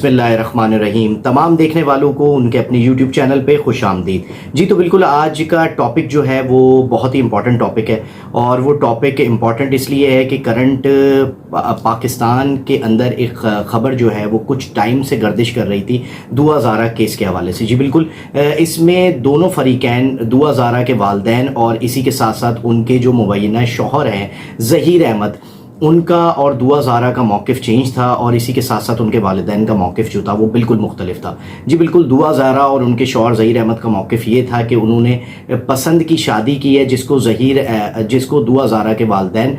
बिस्मिल्लाहिर्रहमानिर्रहीम। तमाम देखने वालों को उनके अपने यूट्यूब चैनल पे खुश आमदीद। जी तो बिल्कुल आज का टॉपिक जो है वो बहुत ही इम्पॉर्टेंट टॉपिक है, और वो टॉपिक इम्पॉर्टेंट इसलिए है कि करंट पाकिस्तान के अंदर एक ख़बर जो है वो कुछ टाइम से गर्दिश कर रही थी दुआ ज़ारा केस के हवाले से। जी बिल्कुल, इसमें दोनों फरीकैन दुआ ज़ारा के वालदैन और इसी के साथ साथ उनके जो मुबैना शौहर हैं ज़हीर अहमद, उनका और दुआ ज़ारा का मौक़िफ़ चेंज था, और इसी के साथ साथ उनके वालिदैन का मौक़िफ़ जो था वो बिल्कुल मुख्तलिफ था। जी बिल्कुल, दुआ ज़ारा और उनके शौहर ज़हीर अहमद का मौक़िफ़ ये था कि उन्होंने पसंद की शादी की है जिसको दुआ ज़ारा के वालिदैन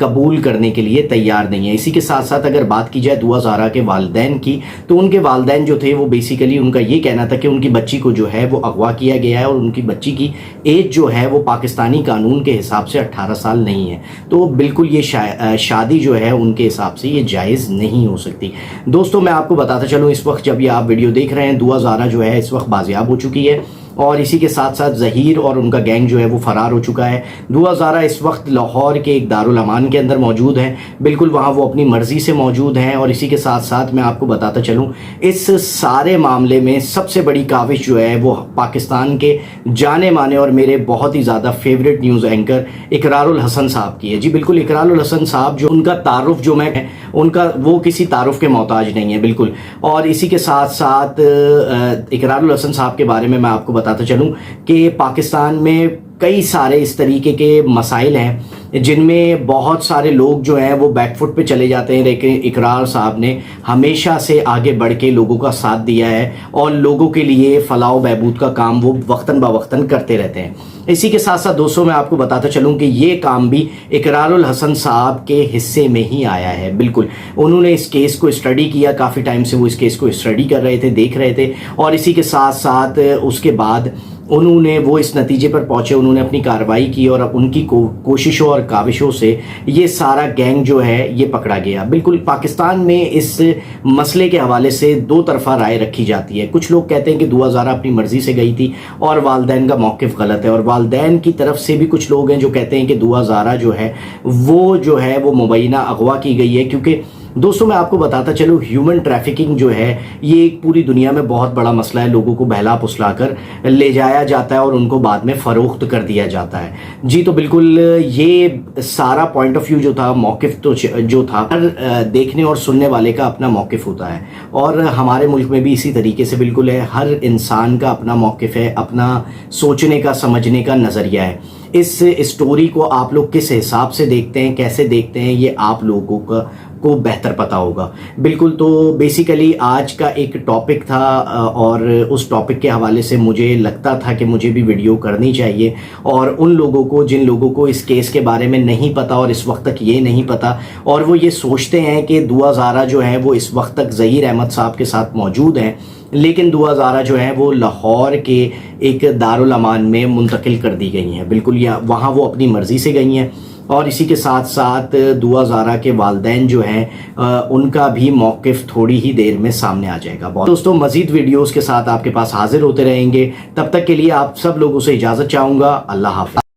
कबूल करने के लिए तैयार नहीं है। इसी के साथ साथ अगर बात की जाए दुआ ज़ारा के वालिदैन की, तो उनके वालिदैन जो थे वो बेसिकली उनका ये कहना था कि उनकी बच्ची को जो है वो अगवा किया गया है, और उनकी बच्ची की एज जो है वो पाकिस्तानी कानून के हिसाब से 18 साल नहीं है। तो बिल्कुल ये शादी जो है उनके हिसाब से ये जायज़ नहीं हो सकती। दोस्तों मैं आपको बताता चलूँ, इस वक्त जब ये आप वीडियो देख रहे हैं, दुआ ज़ारा जो है इस वक्त बाजियाब हो चुकी है, और इसी के साथ साथ ज़हीर और उनका गैंग जो है वो फ़रार हो चुका है। दुआ ज़ारा इस वक्त लाहौर के एक दारुल अमान के अंदर मौजूद हैं। बिल्कुल वहाँ वो अपनी मर्ज़ी से मौजूद हैं, और इसी के साथ साथ मैं आपको बताता चलूँ, इस सारे मामले में सबसे बड़ी काविश जो है वो पाकिस्तान के जाने माने और मेरे बहुत ही ज़्यादा favourite news anchor Iqrarul Hasan साहब की है। जी बिल्कुल, इकरारुल हसन साहब जो उनका तारुफ जो मैं उनका वो किसी तारुफ के मोहताज नहीं है बिल्कुल। और इसी के साथ साथ इकरारुल हसन साहब के बारे में मैं आपको बताता चलूँ कि पाकिस्तान में कई सारे इस तरीके के मसाइल हैं जिनमें बहुत सारे लोग जो हैं वो बैकफुट पे चले जाते हैं, लेकिन इकरार साहब ने हमेशा से आगे बढ़ के लोगों का साथ दिया है, और लोगों के लिए फलाह बहबूद का काम वो वक्तन बवक्तन करते रहते हैं। इसी के साथ साथ दोस्तों मैं आपको बताता चलूं कि ये काम भी इकरारुल हसन साहब के हिस्से में ही आया है। बिल्कुल, उन्होंने इस केस को स्टडी किया, काफ़ी टाइम से वो इस केस को स्टडी कर रहे थे, देख रहे थे, और इसी के साथ साथ उसके बाद उन्होंने वो इस नतीजे पर पहुंचे, उन्होंने अपनी कार्रवाई की, और उनकी कोशिशों और काविशों से ये सारा गैंग जो है ये पकड़ा गया। बिल्कुल, पाकिस्तान में इस मसले के हवाले से दो तरफा राय रखी जाती है। कुछ लोग कहते हैं कि दुआ ज़ारा अपनी मर्ज़ी से गई थी और वालिदैन का मौक़िफ़ गलत है, और वालिदैन की तरफ से भी कुछ लोग हैं जो कहते हैं कि दुआ ज़ारा जो है वो मुबैना अगवा की गई है। क्योंकि दोस्तों मैं आपको बताता चलूँ, ह्यूमन ट्रैफिकिंग जो है ये एक पूरी दुनिया में बहुत बड़ा मसला है। लोगों को बहला फुसला कर ले जाया जाता है और उनको बाद में फ़रोख्त कर दिया जाता है। जी तो बिल्कुल, ये सारा पॉइंट ऑफ व्यू जो था, मौक़िफ़ तो जो था, हर देखने और सुनने वाले का अपना मौक़िफ़ होता है, और हमारे मुल्क में भी इसी तरीके से बिल्कुल है। हर इंसान का अपना मौक़िफ़ है, अपना सोचने का, समझने का नज़रिया है। इस स्टोरी को आप लोग किस हिसाब से देखते हैं, कैसे देखते हैं, ये आप लोगों को बेहतर पता होगा। बिल्कुल, तो बेसिकली आज का एक टॉपिक था, और उस टॉपिक के हवाले से मुझे लगता था कि मुझे भी वीडियो करनी चाहिए, और उन लोगों को जिन लोगों को इस केस के बारे में नहीं पता और इस वक्त तक ये नहीं पता, और वो ये सोचते हैं कि दुआ ज़ारा जो है वो इस वक्त तक ज़हीर अहमद साहब के साथ मौजूद हैं, लेकिन दुआ ज़ारा जो है वो लाहौर के एक दारुल अमान में मुंतकिल कर दी गई हैं। बिल्कुल, या वहाँ वो अपनी मर्ज़ी से गई हैं, और इसी के साथ साथ दुआ ज़ारा के वालिदैन जो हैं उनका भी मौक़िफ़ थोड़ी ही देर में सामने आ जाएगा। दोस्तों मज़ीद वीडियोज़ के साथ आपके पास हाजिर होते रहेंगे, तब तक के लिए आप सब लोगों से इजाज़त चाहूँगा। अल्लाह हाफ़िज़।